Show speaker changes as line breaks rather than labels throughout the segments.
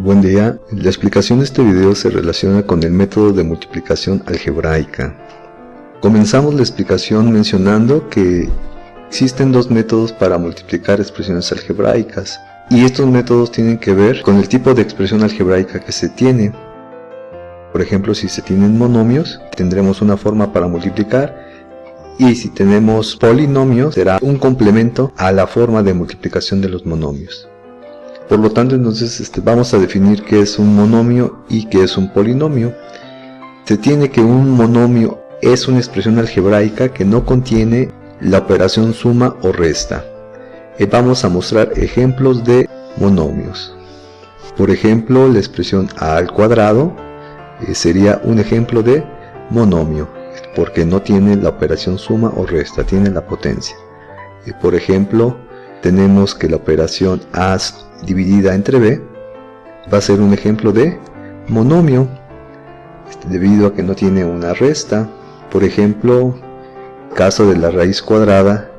Buen día, la explicación de este video se relaciona con el método de multiplicación algebraica. Comenzamos la explicación mencionando que existen dos métodos para multiplicar expresiones algebraicas, y estos métodos tienen que ver con el tipo de expresión algebraica que se tiene. Por ejemplo, si se tienen monomios, tendremos una forma para multiplicar, y si tenemos polinomios, será un complemento a la forma de multiplicación de los monomios. Por lo tanto, entonces vamos a definir qué es un monomio y qué es un polinomio. Se tiene que un monomio es una expresión algebraica que no contiene la operación suma o resta. Vamos a mostrar ejemplos de monomios. Por ejemplo, la expresión a al cuadrado sería un ejemplo de monomio, porque no tiene la operación suma o resta, tiene la potencia. Por ejemplo, tenemos que la operación a dividida entre b va a ser un ejemplo de monomio, debido a que no tiene una resta. Por ejemplo, caso de la raíz cuadrada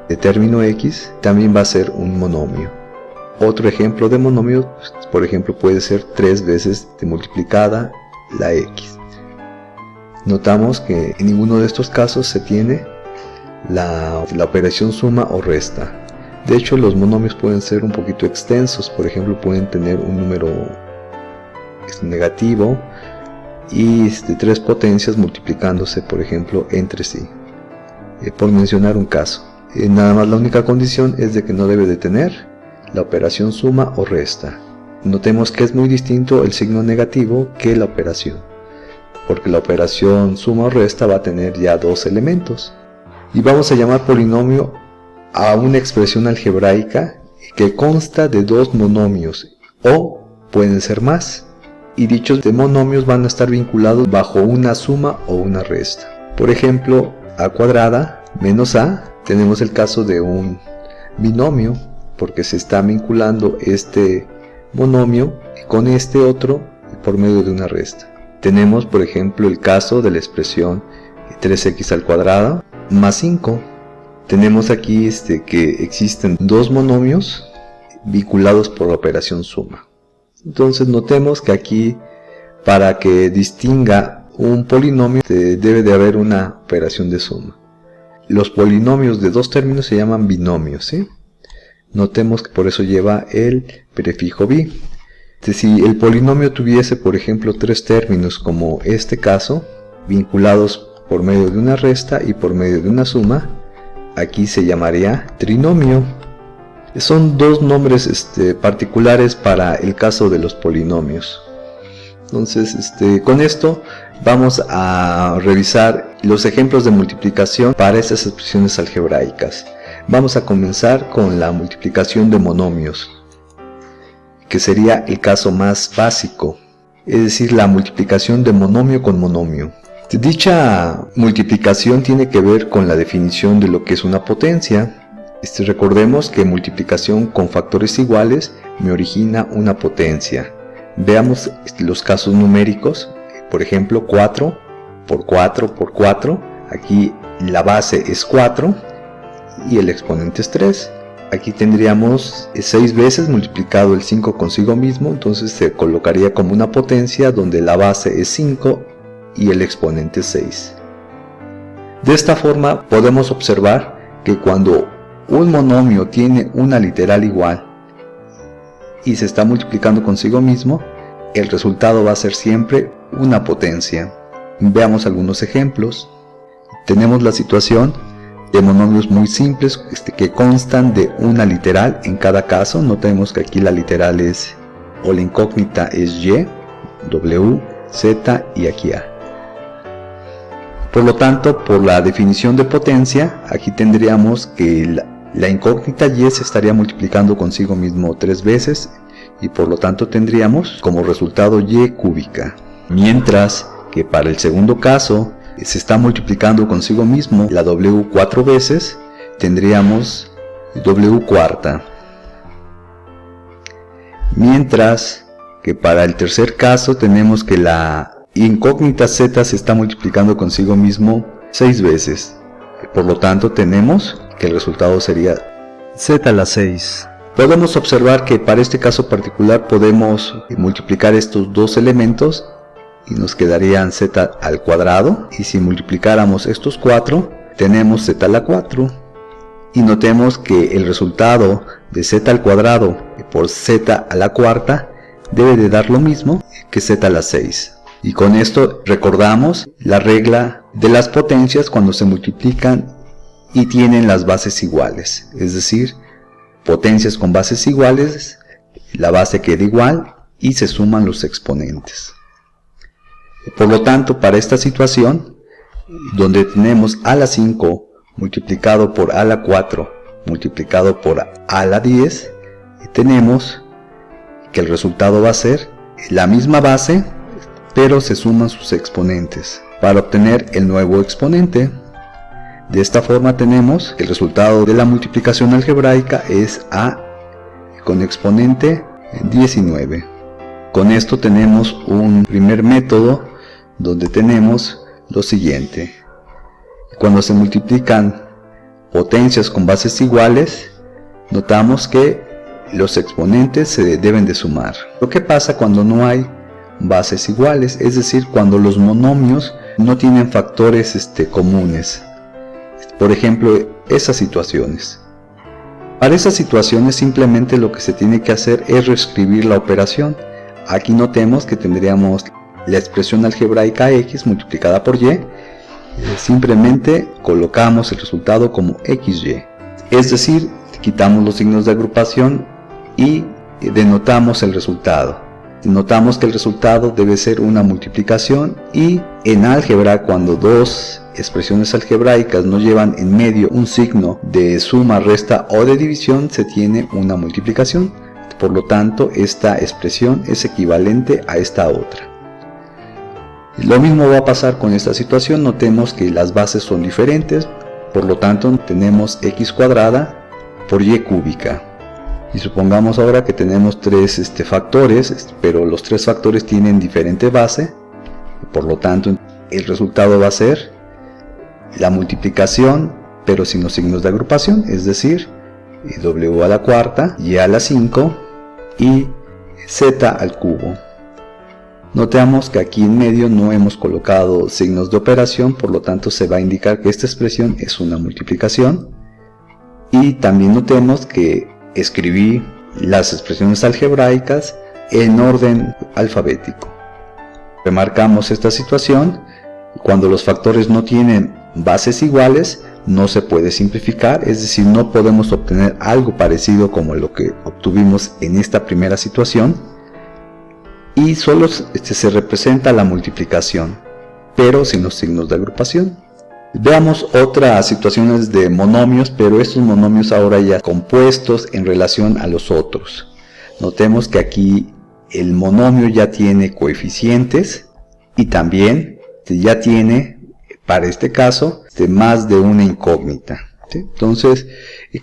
de término x también va a ser un monomio. Otro ejemplo de monomio, por ejemplo, puede ser 3 veces de multiplicada la x. Notamos que en ninguno de estos casos se tiene la operación suma o resta. De hecho, los monomios pueden ser un poquito extensos. Por ejemplo, pueden tener un número negativo y 3 potencias multiplicándose, por ejemplo, entre sí, por mencionar un caso. Nada más, la única condición es de que no debe de tener la operación suma o resta. Notemos que es muy distinto el signo negativo que la operación, porque la operación suma o resta va a tener ya dos elementos. Y vamos a llamar polinomio a una expresión algebraica que consta de dos monomios, o pueden ser más, y dichos monomios van a estar vinculados bajo una suma o una resta. Por ejemplo, a cuadrada menos a, tenemos el caso de un binomio, porque se está vinculando este monomio con este otro por medio de una resta. Tenemos, por ejemplo, el caso de la expresión 3x al cuadrado más 5. Tenemos aquí que existen dos monomios vinculados por la operación suma. Entonces notemos que aquí, para que distinga un polinomio, debe de haber una operación de suma. Los polinomios de dos términos se llaman binomios, ¿sí? Notemos que por eso lleva el prefijo bi. Si el polinomio tuviese, por ejemplo, 3 términos, como este caso, vinculados por medio de una resta y por medio de una suma, aquí se llamaría trinomio. Son dos nombres particulares para el caso de los polinomios. Entonces, con esto vamos a revisar los ejemplos de multiplicación para estas expresiones algebraicas. Vamos a comenzar con la multiplicación de monomios, que sería el caso más básico, es decir, la multiplicación de monomio con monomio. Dicha multiplicación tiene que ver con la definición de lo que es una potencia. Recordemos que multiplicación con factores iguales me origina una potencia. Veamos los casos numéricos. Por ejemplo, 4 por 4 por 4. Aquí la base es 4 y el exponente es 3. Aquí tendríamos 6 veces multiplicado el 5 consigo mismo, entonces se colocaría como una potencia donde la base es 5 y el exponente 6. De esta forma podemos observar que cuando un monomio tiene una literal igual y se está multiplicando consigo mismo, el resultado va a ser siempre una potencia. Veamos algunos ejemplos. Tenemos la situación de monomios muy simples que constan de una literal en cada caso. Notemos que aquí la literal es, o la incógnita es y, w, z y aquí a. Por lo tanto, por la definición de potencia, aquí tendríamos que la incógnita y se estaría multiplicando consigo mismo 3 veces, y por lo tanto tendríamos como resultado y cúbica. Mientras que para el segundo caso, se está multiplicando consigo mismo la w 4 veces, tendríamos w cuarta. Mientras que para el tercer caso tenemos que la incógnita z se está multiplicando consigo mismo 6 veces. Por lo tanto tenemos que el resultado sería z a la 6. Podemos observar que para este caso particular podemos multiplicar estos dos elementos y nos quedarían z al cuadrado, y si multiplicáramos estos 4 tenemos z a la 4, y notemos que el resultado de z al cuadrado por z a la cuarta debe de dar lo mismo que z a la 6. Y con esto recordamos la regla de las potencias cuando se multiplican y tienen las bases iguales, es decir, potencias con bases iguales, la base queda igual y se suman los exponentes. Por lo tanto, para esta situación, donde tenemos a la 5 multiplicado por a la 4 multiplicado por a la 10, tenemos que el resultado va a ser la misma base, pero se suman sus exponentes para obtener el nuevo exponente. De esta forma tenemos que el resultado de la multiplicación algebraica es a con exponente 19. Con esto tenemos un primer método donde tenemos lo siguiente: cuando se multiplican potencias con bases iguales, notamos que los exponentes se deben de sumar. Lo que pasa cuando no hay bases iguales, es decir, cuando los monomios no tienen factores comunes. Por ejemplo, esas situaciones. Para esas situaciones simplemente lo que se tiene que hacer es reescribir la operación. Aquí notemos que tendríamos la expresión algebraica x multiplicada por y. Simplemente colocamos el resultado como xy. Es decir, quitamos los signos de agrupación y denotamos el resultado. Notamos que el resultado debe ser una multiplicación, y en álgebra, cuando dos expresiones algebraicas no llevan en medio un signo de suma, resta o de división, se tiene una multiplicación. Por lo tanto, esta expresión es equivalente a esta otra. Lo mismo va a pasar con esta situación. Notemos que las bases son diferentes, por lo tanto tenemos x cuadrada por y cúbica. Y supongamos ahora que tenemos tres factores, pero los tres factores tienen diferente base, por lo tanto el resultado va a ser la multiplicación, pero sin los signos de agrupación, es decir, w a la cuarta, y a la 5 y z al cubo. Notamos que aquí en medio no hemos colocado signos de operación, por lo tanto se va a indicar que esta expresión es una multiplicación. Y también notemos que escribí las expresiones algebraicas en orden alfabético. Remarcamos esta situación: cuando los factores no tienen bases iguales, no se puede simplificar, es decir, no podemos obtener algo parecido como lo que obtuvimos en esta primera situación, y solo se representa la multiplicación, pero sin los signos de agrupación. Veamos otras situaciones de monomios, pero estos monomios ahora ya compuestos en relación a los otros. Notemos que aquí el monomio ya tiene coeficientes y también ya tiene, para este caso, más de una incógnita. ¿Sí? Entonces,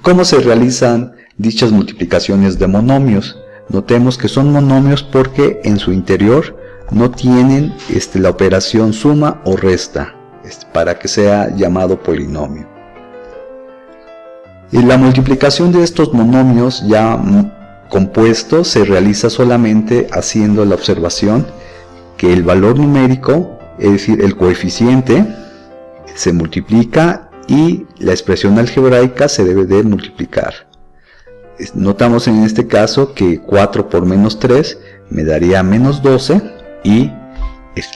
¿cómo se realizan dichas multiplicaciones de monomios? Notemos que son monomios porque en su interior no tienen la operación suma o resta, para que sea llamado polinomio. Y la multiplicación de estos monomios ya compuestos se realiza solamente haciendo la observación que el valor numérico, es decir, el coeficiente, se multiplica y la expresión algebraica se debe de multiplicar. Notamos en este caso que 4 por menos 3 me daría menos 12, y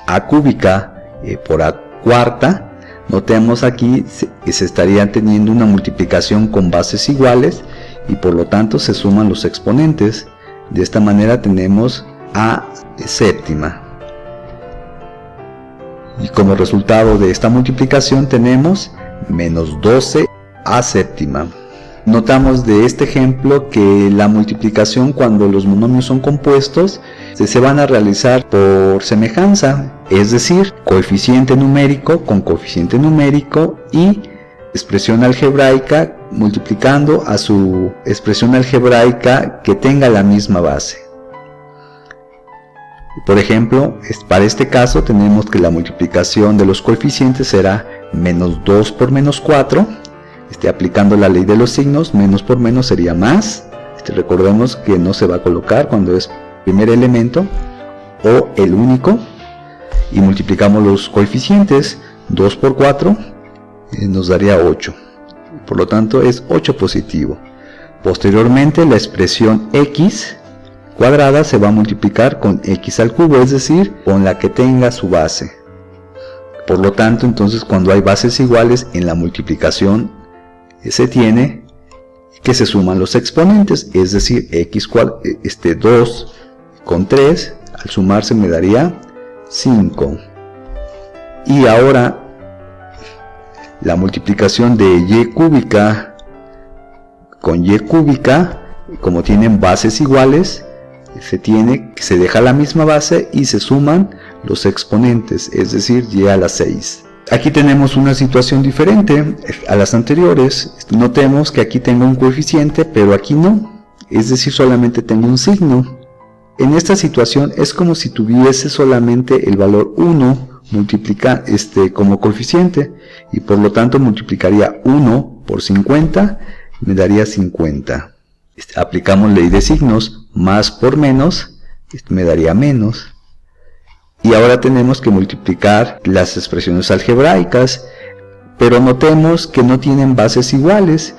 a cúbica por a cuarta. Notemos aquí que se estaría teniendo una multiplicación con bases iguales y por lo tanto se suman los exponentes. De esta manera tenemos a séptima. Y como resultado de esta multiplicación tenemos menos 12 a séptima. Notamos de este ejemplo que la multiplicación, cuando los monomios son compuestos, se van a realizar por semejanza, es decir, coeficiente numérico con coeficiente numérico y expresión algebraica multiplicando a su expresión algebraica que tenga la misma base. Por ejemplo, para este caso tenemos que la multiplicación de los coeficientes será menos 2 por menos 4. Aplicando la ley de los signos, menos por menos sería más, Recordemos que no se va a colocar cuando es primer elemento o el único, y multiplicamos los coeficientes. 2 por 4 nos daría 8, por lo tanto es 8 positivo. Posteriormente la expresión x cuadrada se va a multiplicar con x al cubo, es decir, con la que tenga su base. Por lo tanto, entonces cuando hay bases iguales en la multiplicación se tiene que se suman los exponentes, es decir, 2 con 3 al sumarse me daría 5. Y ahora la multiplicación de y cúbica con y cúbica, como tienen bases iguales, se deja la misma base y se suman los exponentes, es decir, y a la 6. Aquí tenemos una situación diferente a las anteriores. Notemos que aquí tengo un coeficiente, pero aquí no, es decir, solamente tengo un signo. En esta situación es como si tuviese solamente el valor 1 como coeficiente, y por lo tanto multiplicaría 1 por 50, me daría 50. Aplicamos ley de signos, más por menos, me daría menos. Y ahora tenemos que multiplicar las expresiones algebraicas, pero notemos que no tienen bases iguales,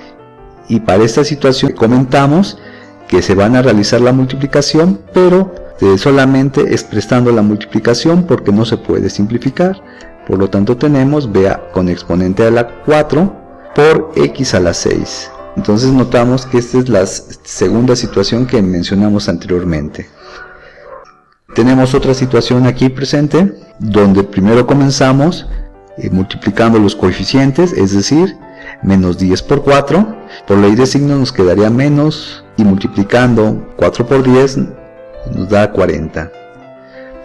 y para esta situación comentamos que se van a realizar la multiplicación, pero solamente expresando la multiplicación, porque no se puede simplificar. Por lo tanto tenemos b con exponente a la 4 por x a la 6. Entonces notamos que esta es la segunda situación que mencionamos anteriormente. Tenemos otra situación aquí presente, donde primero comenzamos multiplicando los coeficientes, es decir, menos 10 por 4, por ley de signos nos quedaría menos, y multiplicando 4 por 10 nos da 40.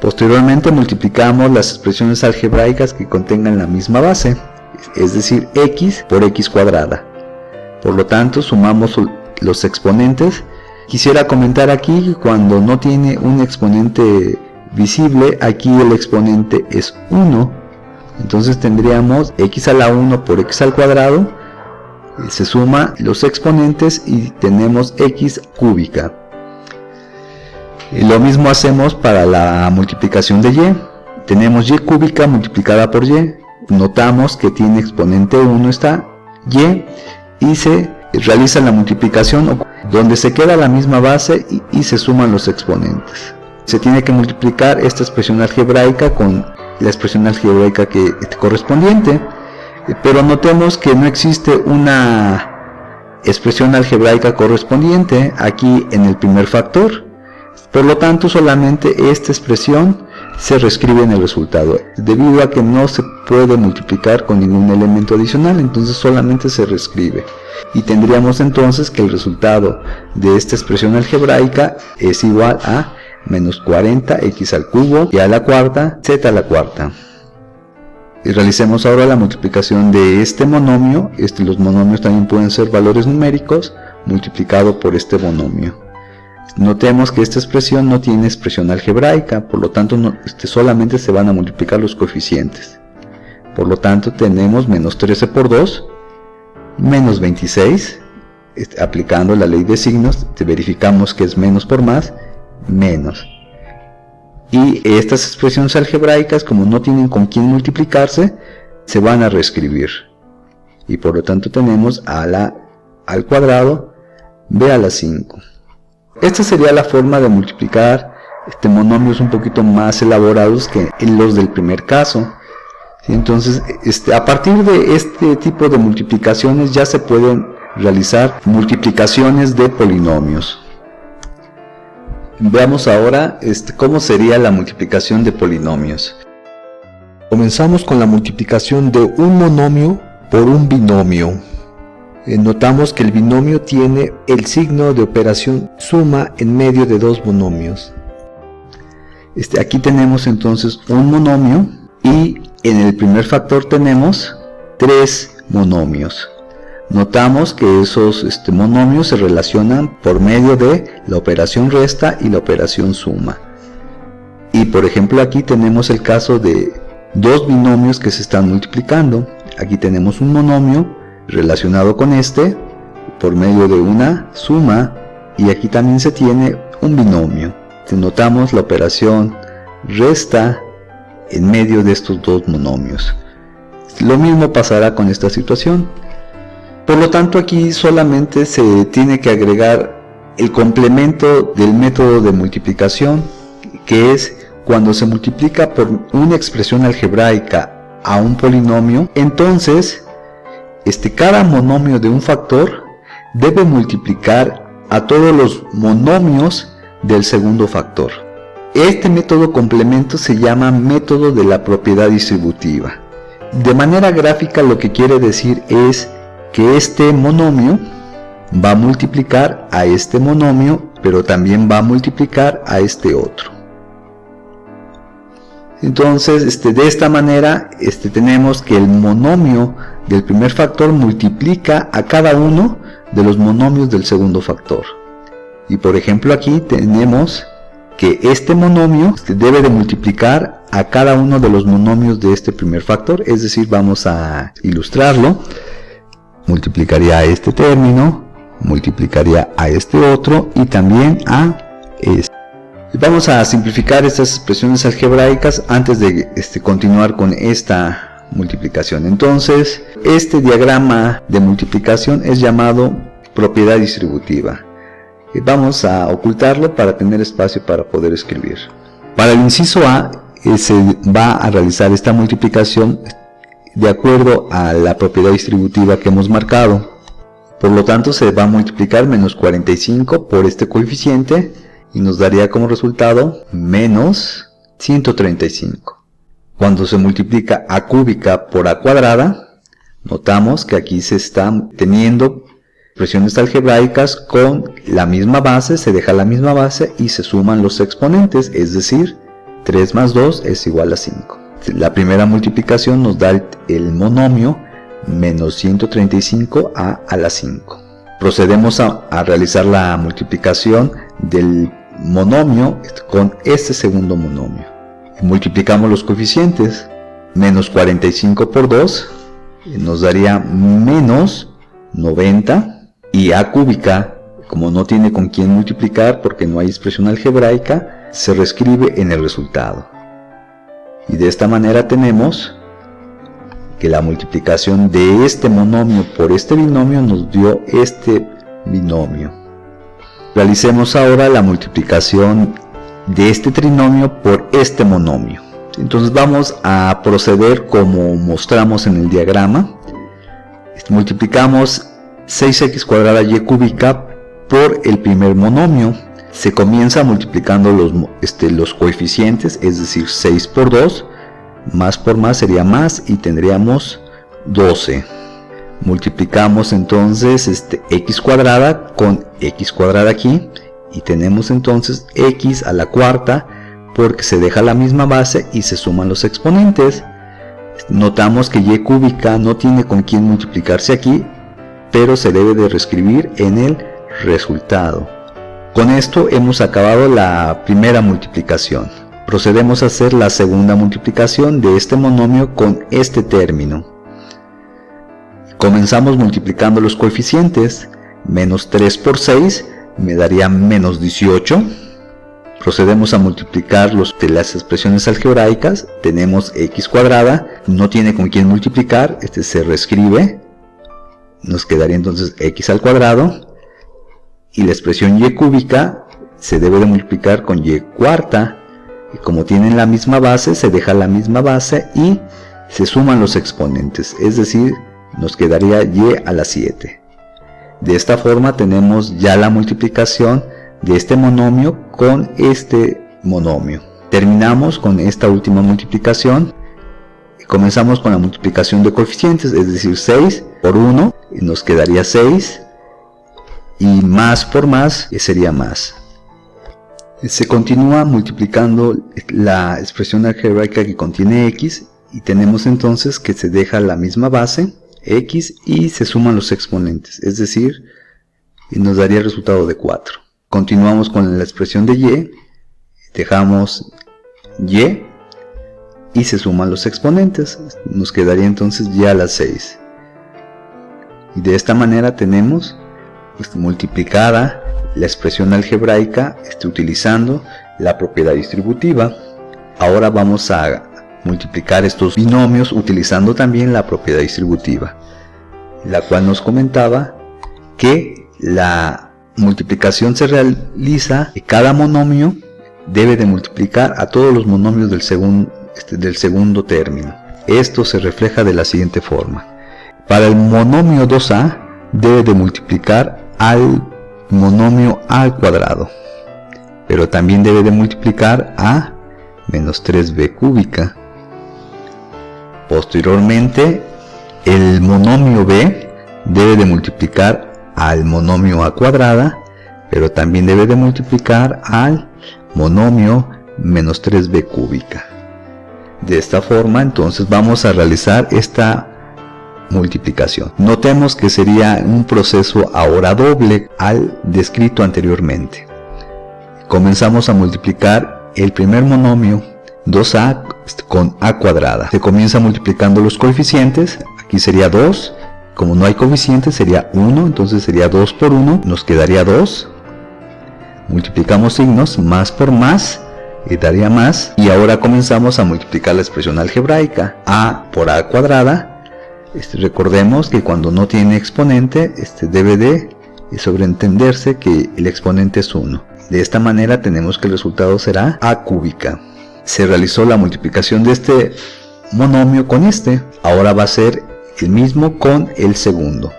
Posteriormente multiplicamos las expresiones algebraicas que contengan la misma base, es decir, x por x cuadrada. Por lo tanto, sumamos los exponentes. Quisiera comentar aquí que cuando no tiene un exponente visible, aquí el exponente es 1. Entonces tendríamos x a la 1 por x al cuadrado, se suma los exponentes y tenemos x cúbica. Lo mismo hacemos para la multiplicación de y. Tenemos y cúbica multiplicada por y. Notamos que tiene exponente 1 esta y se realiza la multiplicación donde se queda la misma base y se suman los exponentes. Se tiene que multiplicar esta expresión algebraica con la expresión algebraica correspondiente, pero notemos que no existe una expresión algebraica correspondiente aquí en el primer factor. Por lo tanto, solamente esta expresión se reescribe en el resultado, debido a que no se puede multiplicar con ningún elemento adicional, entonces solamente se reescribe. Y tendríamos entonces que el resultado de esta expresión algebraica es igual a menos 40 x al cubo y a la cuarta z a la cuarta. Y realicemos ahora la multiplicación de este monomio. Los monomios también pueden ser valores numéricos multiplicado por este monomio. Notemos que esta expresión no tiene expresión algebraica, por lo tanto solamente se van a multiplicar los coeficientes. Por lo tanto tenemos menos 13 por 2, menos 26, aplicando la ley de signos, verificamos que es menos por más, menos. Y estas expresiones algebraicas, como no tienen con quién multiplicarse, se van a reescribir. Y por lo tanto tenemos al cuadrado b a la 5. Esta sería la forma de multiplicar monomios un poquito más elaborados que los del primer caso. Entonces, a partir de este tipo de multiplicaciones ya se pueden realizar multiplicaciones de polinomios. Veamos ahora cómo sería la multiplicación de polinomios. Comenzamos con la multiplicación de un monomio por un binomio. Notamos que el binomio tiene el signo de operación suma en medio de dos monomios. Aquí tenemos entonces un monomio y en el primer factor tenemos 3 monomios. Notamos que esos monomios se relacionan por medio de la operación resta y la operación suma. Y por ejemplo aquí tenemos el caso de dos binomios que se están multiplicando. Aquí tenemos un monomio relacionado con por medio de una suma y aquí también se tiene un binomio. Notamos la operación resta en medio de estos dos monomios. Lo mismo pasará con esta situación. Por lo tanto, aquí solamente se tiene que agregar el complemento del método de multiplicación, que es cuando se multiplica por una expresión algebraica a un polinomio, entonces cada monomio de un factor debe multiplicar a todos los monomios del segundo factor. Este método complemento se llama método de la propiedad distributiva. De manera gráfica, lo que quiere decir es que este monomio va a multiplicar a este monomio, pero también va a multiplicar a este otro. Entonces, de esta manera, tenemos que el monomio del primer factor multiplica a cada uno de los monomios del segundo factor. Y por ejemplo, aquí tenemos que este monomio debe de multiplicar a cada uno de los monomios de este primer factor, es decir, vamos a ilustrarlo. Multiplicaría a este término, multiplicaría a este otro y también a este. Vamos a simplificar estas expresiones algebraicas antes de continuar con esta multiplicación. Entonces, este diagrama de multiplicación es llamado propiedad distributiva. Vamos a ocultarlo para tener espacio para poder escribir. Para el inciso A se va a realizar esta multiplicación de acuerdo a la propiedad distributiva que hemos marcado. Por lo tanto, se va a multiplicar menos 45 por este coeficiente y nos daría como resultado menos 135. Cuando se multiplica a cúbica por a cuadrada, notamos que aquí se están teniendo expresiones algebraicas con la misma base, se deja la misma base y se suman los exponentes, es decir, 3 más 2 es igual a 5. La primera multiplicación nos da el monomio menos 135 a la 5. Procedemos a realizar la multiplicación del monomio con este segundo monomio. Multiplicamos los coeficientes. Menos 45 por 2 nos daría menos 90. Y a cúbica, como no tiene con quién multiplicar porque no hay expresión algebraica, se reescribe en el resultado. Y de esta manera tenemos que la multiplicación de este monomio por este binomio nos dio este binomio. Realicemos ahora la multiplicación de este trinomio por este monomio. Entonces vamos a proceder como mostramos en el diagrama. Multiplicamos 6x cuadrada y cúbica por el primer monomio. Se comienza multiplicando los coeficientes, es decir, 6 por 2, más por más sería más y tendríamos 12. Multiplicamos entonces x cuadrada con x cuadrada aquí y tenemos entonces x a la cuarta porque se deja la misma base y se suman los exponentes. Notamos que y cúbica no tiene con quién multiplicarse aquí, pero se debe de reescribir en el resultado. Con esto hemos acabado la primera multiplicación. Procedemos a hacer la segunda multiplicación de este monomio con este término. Comenzamos multiplicando los coeficientes. Menos 3 por 6 me daría menos 18. Procedemos a multiplicar las expresiones algebraicas. Tenemos x cuadrada, no tiene con quién multiplicar, se reescribe. Nos quedaría entonces x al cuadrado. Y la expresión y cúbica se debe de multiplicar con y cuarta. Y como tienen la misma base, se deja la misma base y se suman los exponentes. Es decir, nos quedaría y a la 7. De esta forma tenemos ya la multiplicación de este monomio con este monomio. Terminamos con esta última multiplicación. Comenzamos con la multiplicación de coeficientes, es decir, 6 por 1 y nos quedaría 6. Y más por más sería más. Se continúa multiplicando la expresión algebraica que contiene x y tenemos entonces que se deja la misma base, x, y se suman los exponentes, es decir, nos daría el resultado de 4. Continuamos con la expresión de y, dejamos y se suman los exponentes, nos quedaría entonces y a la 6. Y de esta manera tenemos multiplicada la expresión algebraica utilizando la propiedad distributiva. Ahora vamos a multiplicar estos binomios utilizando también la propiedad distributiva, la cual nos comentaba que la multiplicación se realiza y cada monomio debe de multiplicar a todos los monomios del segundo término. Esto se refleja de la siguiente forma. Para el monomio 2a debe de multiplicar al monomio a al cuadrado, pero también debe de multiplicar a menos 3b cúbica. Posteriormente, el monomio b debe de multiplicar al monomio a cuadrada, pero también debe de multiplicar al monomio menos 3b cúbica. De esta forma, entonces vamos a realizar esta multiplicación. Notemos que sería un proceso ahora doble al descrito anteriormente. Comenzamos a multiplicar el primer monomio 2a con a cuadrada. Se comienza multiplicando los coeficientes. Aquí sería 2. Como no hay coeficientes sería 1, entonces sería 2 por 1, nos quedaría 2. Multiplicamos signos, más por más, y daría más. Y ahora comenzamos a multiplicar la expresión algebraica. A por a cuadrada. Recordemos que cuando no tiene exponente, debe de sobreentenderse que el exponente es 1. De esta manera tenemos que el resultado será a cúbica. Se realizó la multiplicación de este monomio con este. Ahora va a ser el mismo con el segundo.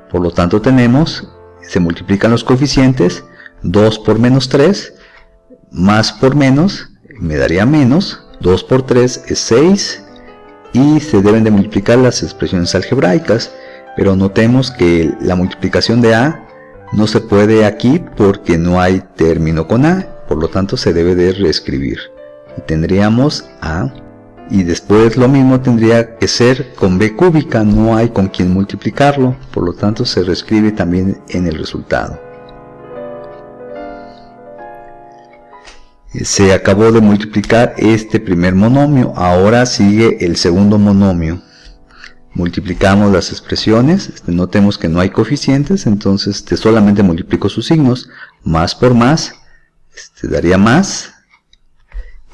Por lo tanto se multiplican los coeficientes. 2 por menos 3, más por menos, me daría menos. 2 por 3 es 6. Y se deben de multiplicar las expresiones algebraicas, pero notemos que la multiplicación de a no se puede aquí porque no hay término con a, por lo tanto se debe de reescribir y tendríamos a, y después lo mismo tendría que ser con b cúbica, no hay con quien multiplicarlo, por lo tanto se reescribe también en el resultado. Se acabó de multiplicar este primer monomio, ahora sigue el segundo monomio. Multiplicamos las expresiones, notemos que no hay coeficientes, entonces solamente multiplico sus signos. Más por más, daría más,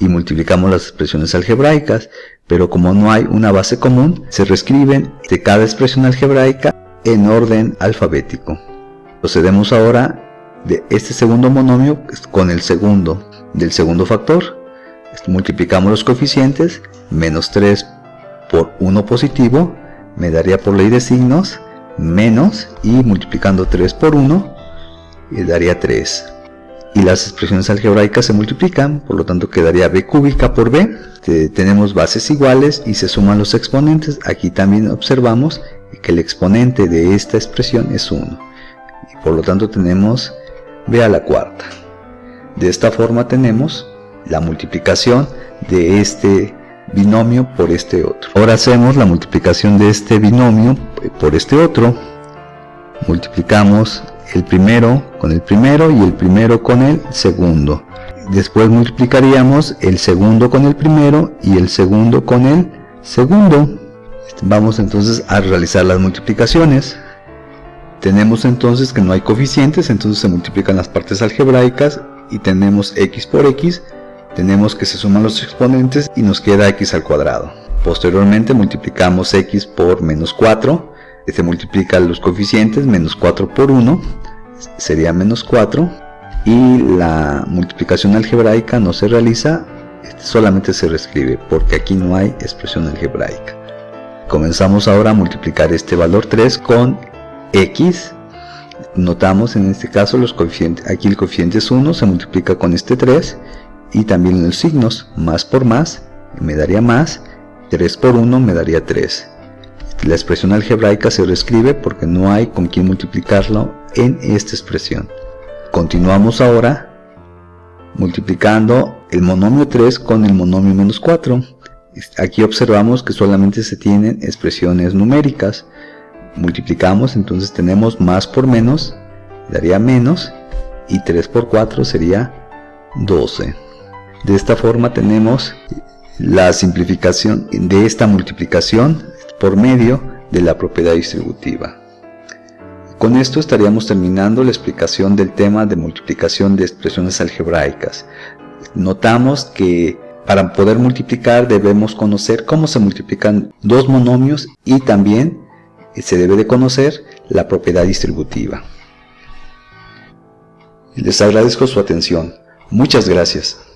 y multiplicamos las expresiones algebraicas, pero como no hay una base común, se reescriben de cada expresión algebraica en orden alfabético. Procedemos ahora de este segundo monomio con el segundo. Del segundo factor, multiplicamos los coeficientes, menos 3 por 1 positivo, me daría por ley de signos, menos, y multiplicando 3 por 1, daría 3. Y las expresiones algebraicas se multiplican, por lo tanto quedaría b cúbica por b. Tenemos bases iguales y se suman los exponentes. Aquí también observamos que el exponente de esta expresión es 1. Y por lo tanto tenemos b a la cuarta. De esta forma tenemos la multiplicación de este binomio por este otro. Ahora hacemos la multiplicación de este binomio por este otro. Multiplicamos el primero con el primero y el primero con el segundo. Después multiplicaríamos el segundo con el primero y el segundo con el segundo. Vamos entonces a realizar las multiplicaciones. Tenemos entonces que no hay coeficientes, entonces se multiplican las partes algebraicas. Y tenemos x por x, tenemos que se suman los exponentes y nos queda x al cuadrado. Posteriormente multiplicamos x por menos 4, se multiplican los coeficientes, menos 4 por 1, sería menos 4, y la multiplicación algebraica no se realiza, solamente se reescribe, porque aquí no hay expresión algebraica. Comenzamos ahora a multiplicar este valor 3 con x. Notamos en este caso los coeficientes, aquí el coeficiente es 1, se multiplica con este 3 y también los signos, más por más me daría más, 3 por 1 me daría 3. La expresión algebraica se reescribe porque no hay con quien multiplicarlo en esta expresión. Continuamos ahora multiplicando el monomio 3 con el monomio menos 4. Aquí observamos que solamente se tienen expresiones numéricas. Multiplicamos, entonces tenemos más por menos, daría menos, y 3 por 4 sería 12. De esta forma tenemos la simplificación de esta multiplicación por medio de la propiedad distributiva. Con esto estaríamos terminando la explicación del tema de multiplicación de expresiones algebraicas. Notamos que para poder multiplicar debemos conocer cómo se multiplican dos monomios y también se debe de conocer la propiedad distributiva. Les agradezco su atención. Muchas gracias.